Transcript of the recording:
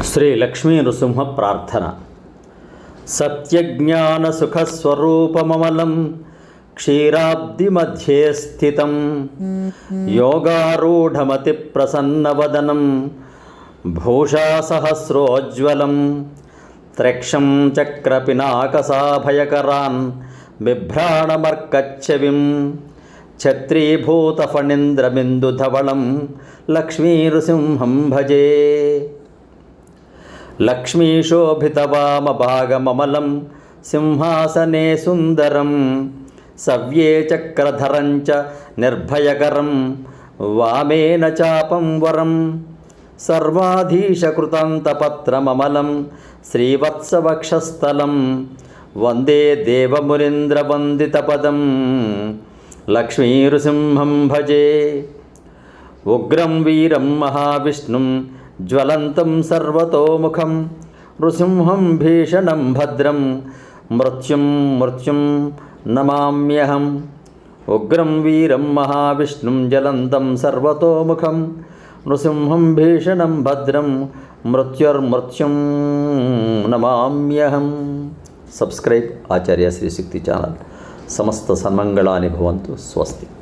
శ్రీ లక్ష్మీ నృసింహ ప్రార్థన. సత్యజ్ఞాన సుఖస్వరూపమమలం క్షీరాబ్ది మధ్యే స్థితం యోగారూఢమతి ప్రసన్నవదనం భూషా సహస్రోజ్వలం త్రక్షం చక్రపినాకసాభయకరాన్ బిభ్రాణమర్కచ్చవిం ఛత్రీభూతఫణీంద్రబిందుధవళం లక్ష్మీనృసింహం భజే. లక్ష్మీశోభితవామభాగమమలం సింహాసనే సుందరం సవ్యే చక్రధరం చ నిర్భయకరం వామేన చాపం వరం సర్వాధీశకృతాంతపత్రమమలం శ్రీవత్సవక్షస్థలం వందే దేవమునీంద్రవందితపదం లక్ష్మీనృసింహం భజే. ఉగ్రం వీరం మహావిష్ణుం జ్వలంతం సర్వతోముఖం నృసింహం భీషణం భద్రం మృత్యుం నమామ్యహం. ఉగ్రం వీరం మహావిష్ణుం జ్వలంతం సర్వతోముఖం నృసింహం భీషణం భద్రం మృత్యుం నమామ్యహం. సబ్స్క్రైబ్ ఆచార్య శ్రీ శక్తి ఛానల్. సమస్త సన్మంగళాని భవంతు. స్వస్తి.